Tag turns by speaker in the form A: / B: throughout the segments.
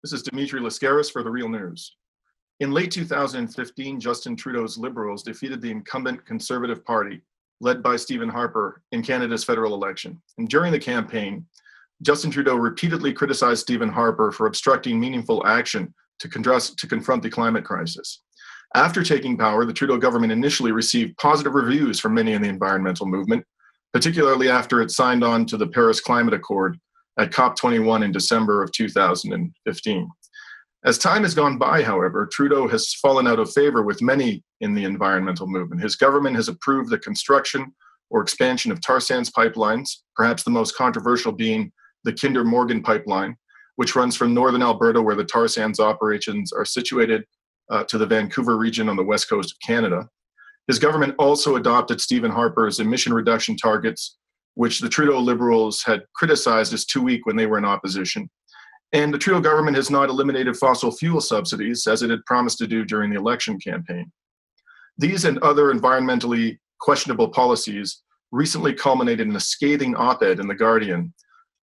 A: This is Dimitri Lascaris for The Real News. In late 2015, Justin Trudeau's Liberals defeated the incumbent Conservative Party, led by Stephen Harper, in Canada's federal election. And during the campaign, Justin Trudeau repeatedly criticized Stephen Harper for obstructing meaningful action to confront the climate crisis. After taking power, the Trudeau government initially received positive reviews from many in the environmental movement, particularly after it signed on to the Paris Climate Accord at COP21 in December of 2015. As time has gone by, however, Trudeau has fallen out of favor with many in the environmental movement. His government has approved the construction or expansion of tar sands pipelines, perhaps the most controversial being the Kinder Morgan pipeline, which runs from northern Alberta, where the tar sands operations are situated, to the Vancouver region on the west coast of Canada. His government also adopted Stephen Harper's emission reduction targets, which the Trudeau Liberals had criticized as too weak when they were in opposition. And the Trudeau government has not eliminated fossil fuel subsidies, as it had promised to do during the election campaign. These and other environmentally questionable policies recently culminated in a scathing op-ed in The Guardian,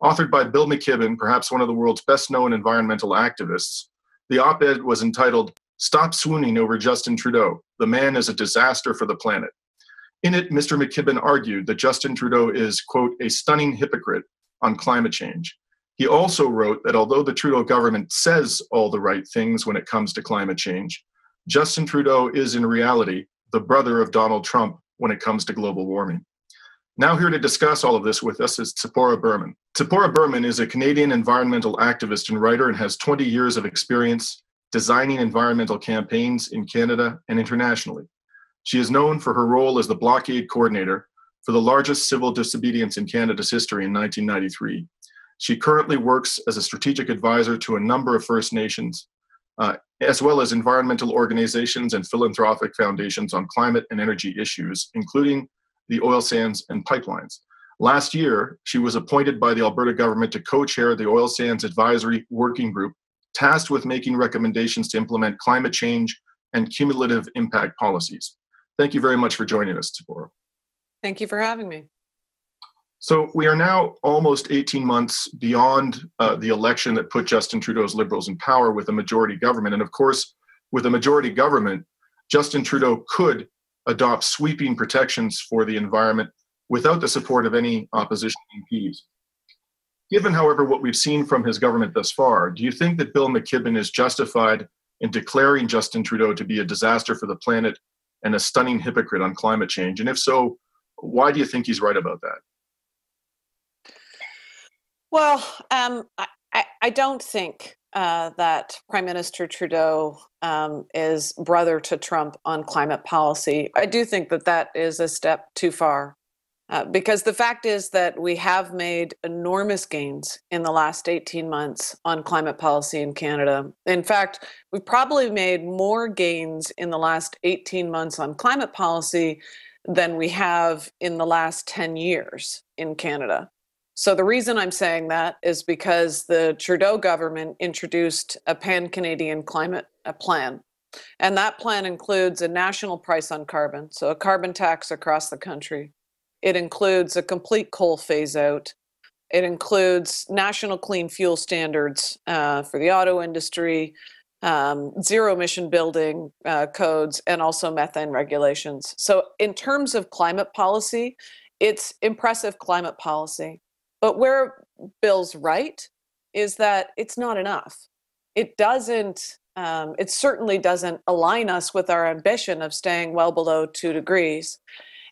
A: authored by Bill McKibben, perhaps one of the world's best-known environmental activists. The op-ed was entitled, "Stop Swooning Over Justin Trudeau. The Man is a Disaster for the Planet." In it, Mr. McKibben argued that Justin Trudeau is, quote, "a stunning hypocrite on climate change." He also wrote that although the Trudeau government says all the right things when it comes to climate change, Justin Trudeau is in reality the brother of Donald Trump when it comes to global warming. Now here to discuss all of this with us is Tzeporah Berman. Tzeporah Berman is a Canadian environmental activist and writer and has 20 years of experience designing environmental campaigns in Canada and internationally. She is known for her role as the blockade coordinator for the largest civil disobedience in Canada's history in 1993. She currently works as a strategic advisor to a number of First Nations, as well as environmental organizations and philanthropic foundations on climate and energy issues, including the oil sands and pipelines. Last year, she was appointed by the Alberta government to co-chair the Oil Sands Advisory Working Group, tasked with making recommendations to implement climate change and cumulative impact policies. Thank you very much for joining us, Tzeporah.
B: Thank you for having me.
A: So we are now almost 18 months beyond the election that put Justin Trudeau's Liberals in power with a majority government. And of course, with a majority government, Justin Trudeau could adopt sweeping protections for the environment without the support of any opposition MPs. Given, however, what we've seen from his government thus far, do you think that Bill McKibben is justified in declaring Justin Trudeau to be a disaster for the planet and a stunning hypocrite on climate change? And if so, why do you think he's right about that?
B: Well, I don't think that Prime Minister Trudeau is brother to Trump on climate policy. I do think that that is a step too far. Because the fact is that we have made enormous gains in the last 18 months on climate policy in Canada. In fact, we've probably made more gains in the last 18 months on climate policy than we have in the last 10 years in Canada. So the reason I'm saying that is because the Trudeau government introduced a pan-Canadian climate plan. And that plan includes a national price on carbon, so a carbon tax across the country. It includes a complete coal phase out. It includes national clean fuel standards for the auto industry, zero emission building codes, and also methane regulations. So in terms of climate policy, it's impressive climate policy. But where Bill's right is that it's not enough. It doesn't, it certainly doesn't align us with our ambition of staying well below 2 degrees.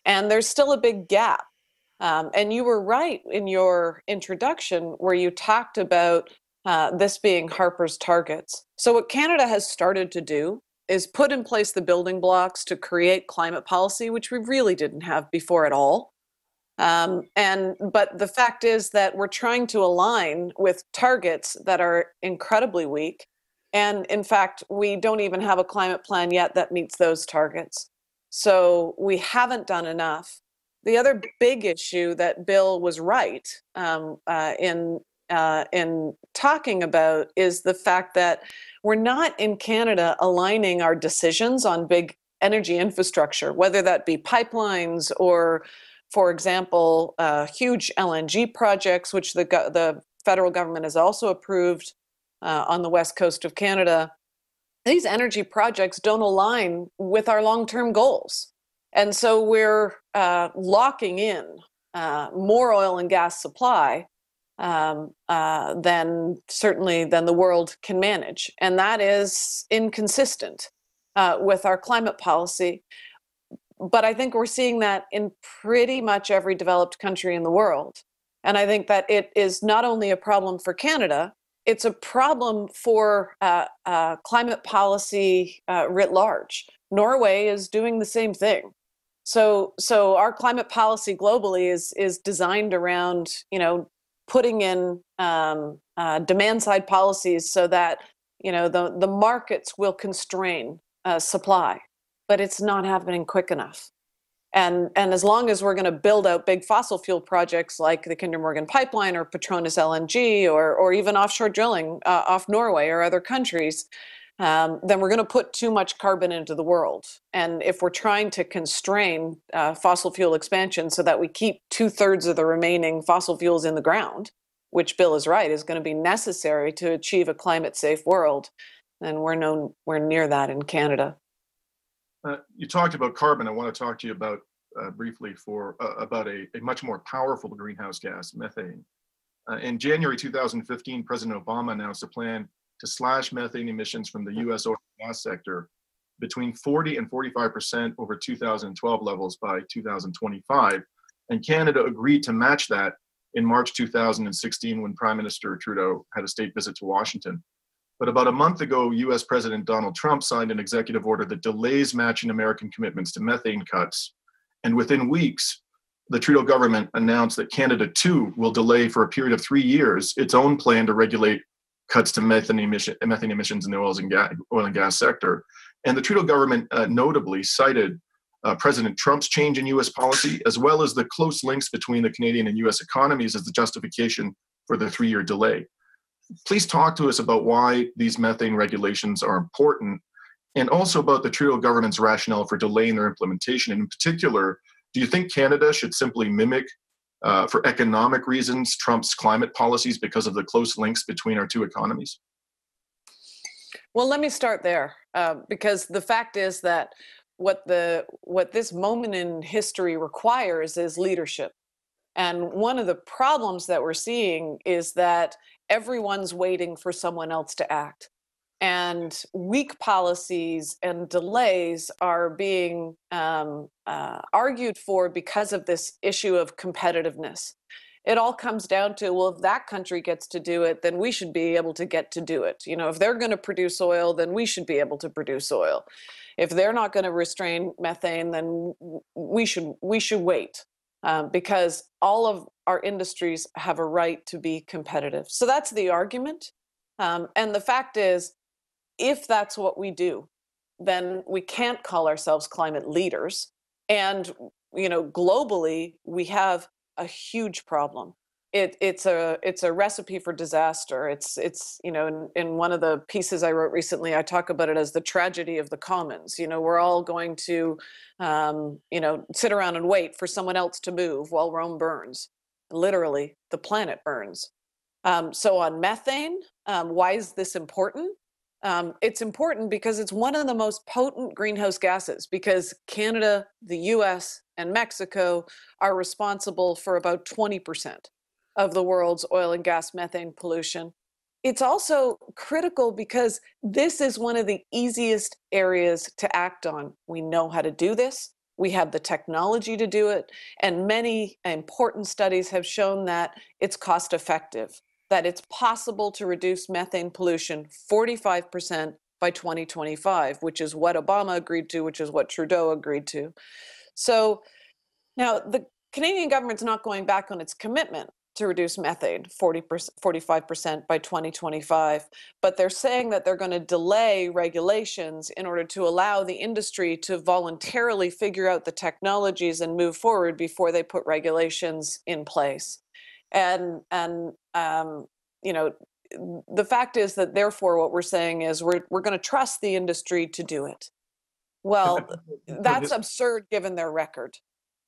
B: And there's still a big gap. And you were right in your introduction where you talked about this being Harper's targets. So what Canada has started to do is put in place the building blocks to create climate policy, which we really didn't have before at all. But the fact is that we're trying to align with targets that are incredibly weak. And in fact, we don't even have a climate plan yet that meets those targets. So we haven't done enough. The other big issue that Bill was right in talking about is the fact that we're not in Canada aligning our decisions on big energy infrastructure, whether that be pipelines or, for example, huge LNG projects, which the federal government has also approved, on the west coast of Canada, these energy projects don't align with our long-term goals. And so we're locking in more oil and gas supply than the world can manage. And that is inconsistent with our climate policy. But I think we're seeing that in pretty much every developed country in the world. And I think that it is not only a problem for Canada, it's a problem for climate policy writ large. Norway is doing the same thing. So our climate policy globally is designed around, putting in demand side policies so that, the markets will constrain supply, but it's not happening quick enough. And as long as we're going to build out big fossil fuel projects like the Kinder Morgan pipeline or Petronas LNG or even offshore drilling off Norway or other countries, then we're going to put too much carbon into the world. And if we're trying to constrain fossil fuel expansion so that we keep 2/3 of the remaining fossil fuels in the ground, which Bill is right, is going to be necessary to achieve a climate safe world, then we're near that in Canada.
A: You talked about carbon. I want to talk to you about briefly about a much more powerful greenhouse gas, methane. In January 2015, President Obama announced a plan to slash methane emissions from the U.S. oil and gas sector between 40 and 45% over 2012 levels by 2025. And Canada agreed to match that in March 2016 when Prime Minister Trudeau had a state visit to Washington. But about a month ago, US President Donald Trump signed an executive order that delays matching American commitments to methane cuts. And within weeks, the Trudeau government announced that Canada too will delay for a period of 3 years its own plan to regulate cuts to methane emissions in the oil and gas sector. And the Trudeau government notably cited President Trump's change in US policy, as well as the close links between the Canadian and US economies as the justification for the 3-year delay. Please talk to us about why these methane regulations are important, and also about the Trudeau government's rationale for delaying their implementation. And in particular, do you think Canada should simply mimic, for economic reasons, Trump's climate policies because of the close links between our two economies?
B: Well, let me start there, because the fact is that what this moment in history requires is leadership. And one of the problems that we're seeing is that everyone's waiting for someone else to act. And weak policies and delays are being argued for because of this issue of competitiveness. It all comes down to, well, if that country gets to do it, then we should be able to get to do it. If they're going to produce oil, then we should be able to produce oil. If they're not going to restrain methane, then we should wait. Because all of our industries have a right to be competitive. So that's the argument. And the fact is, if that's what we do, then we can't call ourselves climate leaders. And, globally, we have a huge problem. It's a recipe for disaster. It's in one of the pieces I wrote recently, I talk about it as the tragedy of the commons. We're all going to, sit around and wait for someone else to move while Rome burns. Literally, the planet burns. So on methane, why is this important? It's important because it's one of the most potent greenhouse gases, because Canada, the US, and Mexico are responsible for about 20% of the world's oil and gas methane pollution. It's also critical because this is one of the easiest areas to act on. We know how to do this. We have the technology to do it. And many important studies have shown that it's cost effective, that it's possible to reduce methane pollution 45% by 2025, which is what Obama agreed to, which is what Trudeau agreed to. So now the Canadian government's not going back on its commitment to reduce methane 45% by 2025, but they're saying that they're going to delay regulations in order to allow the industry to voluntarily figure out the technologies and move forward before they put regulations in place. And the fact is that therefore what we're saying is we're going to trust the industry to do it. Well, that's absurd given their record.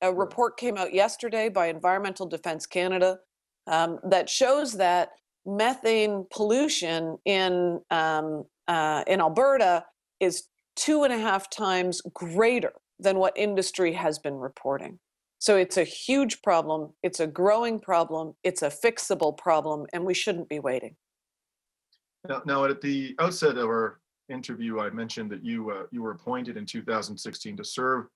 B: A report came out yesterday by Environmental Defence Canada that shows that methane pollution in Alberta is 2.5 times greater than what industry has been reporting. So it's a huge problem. It's a growing problem. It's a fixable problem, and we shouldn't be waiting.
A: Now, at the outset of our interview, I mentioned that you were appointed in 2016 to serve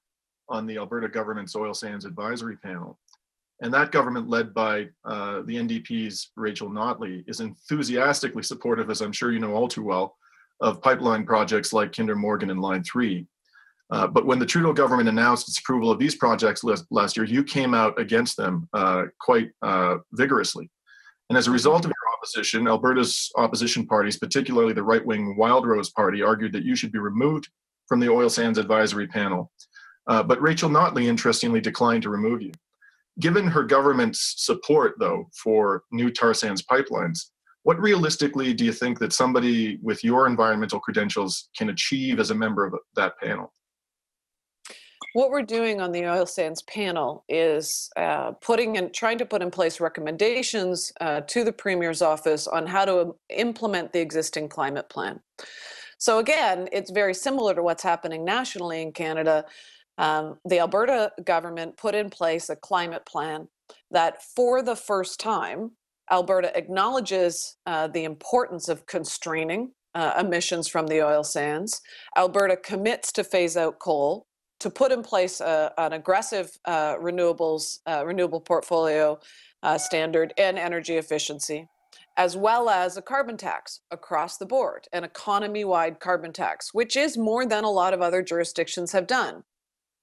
A: on the Alberta government's oil sands advisory panel. And that government, led by the NDP's Rachel Notley, is enthusiastically supportive, as I'm sure you know all too well, of pipeline projects like Kinder Morgan and Line 3. But when the Trudeau government announced its approval of these projects last year, you came out against them quite vigorously. And as a result of your opposition, Alberta's opposition parties, particularly the right-wing Wildrose Party, argued that you should be removed from the oil sands advisory panel. But Rachel Notley, interestingly, declined to remove you. Given her government's support, though, for new tar sands pipelines, what realistically do you think that somebody with your environmental credentials can achieve as a member of that panel?
B: What we're doing on the oil sands panel is trying to put in place recommendations to the Premier's office on how to implement the existing climate plan. So again, it's very similar to what's happening nationally in Canada. The Alberta government put in place a climate plan that, for the first time, Alberta acknowledges the importance of constraining emissions from the oil sands. Alberta commits to phase out coal, to put in place an aggressive renewable portfolio standard and energy efficiency, as well as a carbon tax across the board, an economy-wide carbon tax, which is more than a lot of other jurisdictions have done.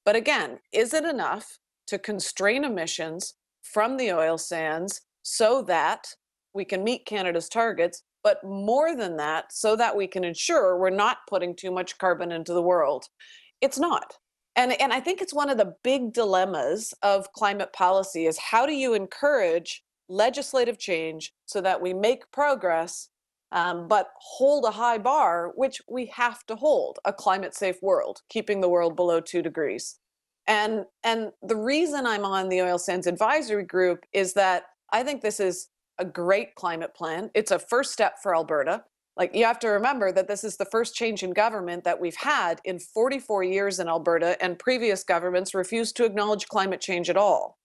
B: But again, is it enough to constrain emissions from the oil sands so that we can meet Canada's targets, but more than that, so that we can ensure we're not putting too much carbon into the world? It's not. And I think it's one of the big dilemmas of climate policy is, how do you encourage legislative change so that we make progress, but hold a high bar, which we have to hold, a climate-safe world, keeping the world below 2 degrees. And the reason I'm on the Oil Sands Advisory Group is that I think this is a great climate plan. It's a first step for Alberta. Like, you have to remember that this is the first change in government that we've had in 44 years in Alberta, and previous governments refused to acknowledge climate change at all.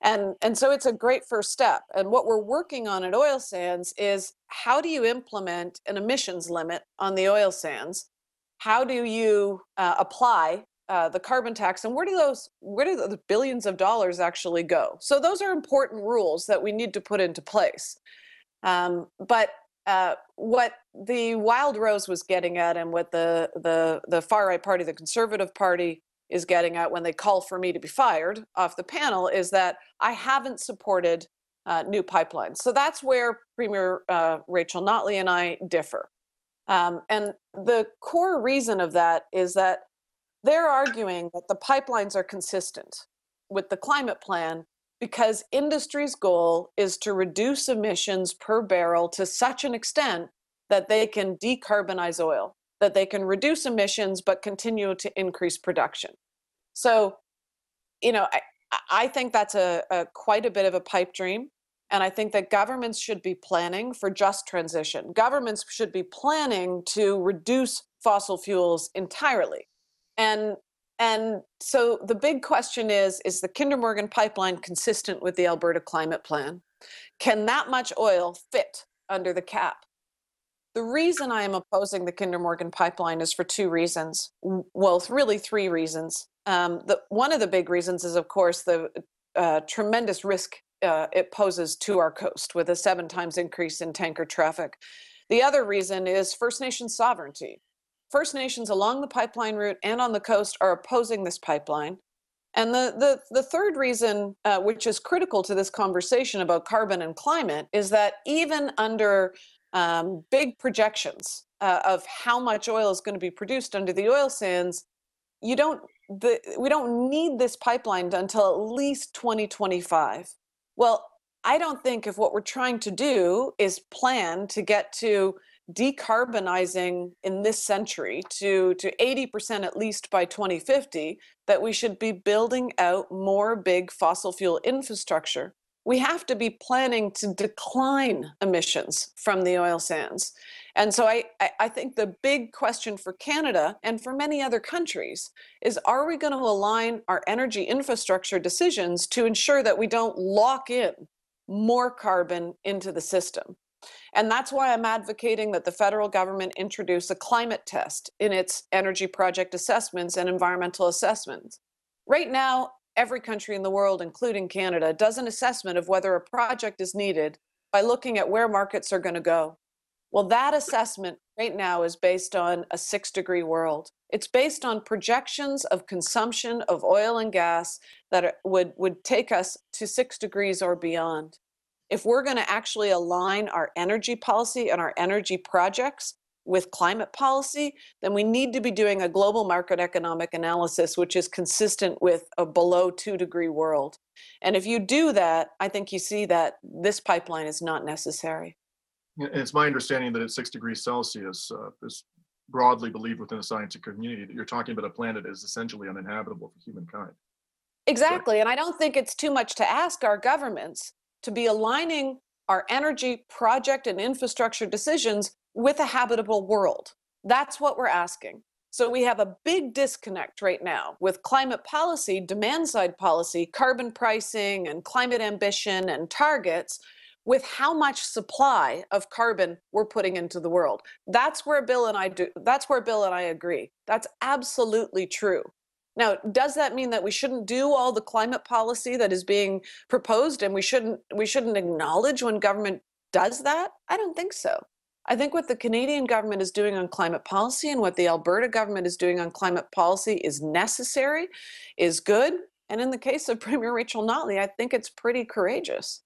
B: And so it's a great first step. And what we're working on at oil sands is, how do you implement an emissions limit on the oil sands? How do you apply the carbon tax, and where do the billions of dollars actually go? So those are important rules that we need to put into place. But what the Wildrose was getting at, and what the far-right party, the Conservative Party, is getting at when they call for me to be fired off the panel, is that I haven't supported new pipelines. So that's where Premier Rachel Notley and I differ. And the core reason of that is that they're arguing that the pipelines are consistent with the climate plan because industry's goal is to reduce emissions per barrel to such an extent that they can decarbonize oil, that they can reduce emissions but continue to increase production. So, I think that's quite a bit of a pipe dream. And I think that governments should be planning for just transition. Governments should be planning to reduce fossil fuels entirely. And so the big question is the Kinder Morgan pipeline consistent with the Alberta climate plan? Can that much oil fit under the cap? The reason I am opposing the Kinder Morgan pipeline is for 2 reasons. Well, really 3 reasons. One of the big reasons is, of course, the tremendous risk it poses to our coast, with a 7 times increase in tanker traffic. The other reason is First Nations sovereignty. First Nations along the pipeline route and on the coast are opposing this pipeline. And the third reason, which is critical to this conversation about carbon and climate, is that even under big projections of how much oil is going to be produced under the oil sands, we don't need this pipeline until at least 2025. Well, I don't think if what we're trying to do is plan to get to decarbonizing in this century to 80% at least by 2050, that we should be building out more big fossil fuel infrastructure. we have to be planning to decline emissions from the oil sands. And so I think the big question for Canada and for many other countries is, are we going to align our energy infrastructure decisions to ensure that we don't lock in more carbon into the system? And that's why I'm advocating that the federal government introduce a climate test in its energy project assessments and environmental assessments. Right now, every country in the world, including Canada, does an assessment of whether a project is needed by looking at where markets are going to go. Well, that assessment right now is based on a 6-degree world. It's based on projections of consumption of oil and gas that would take us to 6 degrees or beyond. If we're going to actually align our energy policy and our energy projects with climate policy, then we need to be doing a global market economic analysis, which is consistent with a below 2-degree world. And if you do that, I think you see that this pipeline is not necessary.
A: And it's my understanding that at 6 degrees Celsius, is broadly believed within the scientific community that you're talking about a planet that is essentially uninhabitable for humankind.
B: Exactly. And I don't think it's too much to ask our governments to be aligning our energy project and infrastructure decisions with a habitable world. That's what we're asking. So we have a big disconnect right now with climate policy, demand side policy, carbon pricing and climate ambition and targets, with how much supply of carbon we're putting into the world. That's where Bill and I agree. That's absolutely true. Now, does that mean that we shouldn't do all the climate policy that is being proposed and we shouldn't acknowledge when government does that? I don't think so. I think what the Canadian government is doing on climate policy and what the Alberta government is doing on climate policy is necessary, is good. And in the case of Premier Rachel Notley, I think it's pretty courageous.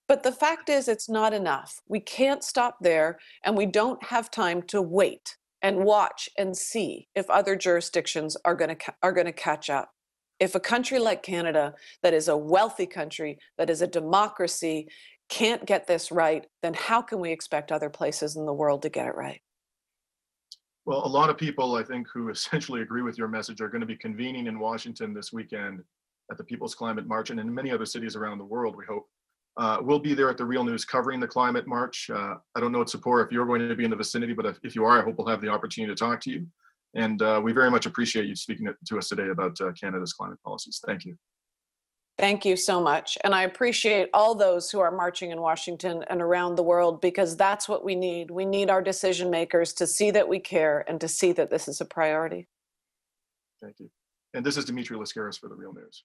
B: But the fact is, it's not enough. We can't stop there, and we don't have time to wait and watch and see if other jurisdictions are going to catch up. If a country like Canada, that is a wealthy country, that is a democracy, can't get this right, then how can we expect other places in the world to get it right?
A: Well, a lot of people, I think, who essentially agree with your message are going to be convening in Washington this weekend at the People's Climate March, and in many other cities around the world, we hope. We'll be there at the Real News covering the climate march. I don't know, Tzeporah, if you're going to be in the vicinity, but if you are, I hope we'll have the opportunity to talk to you. And we very much appreciate you speaking to us today about Canada's climate policies. Thank you.
B: Thank you so much. And I appreciate all those who are marching in Washington and around the world, because that's what we need. We need our decision makers to see that we care and to see that this is a priority.
A: Thank you. And this is Dimitri Lascaris for the Real News.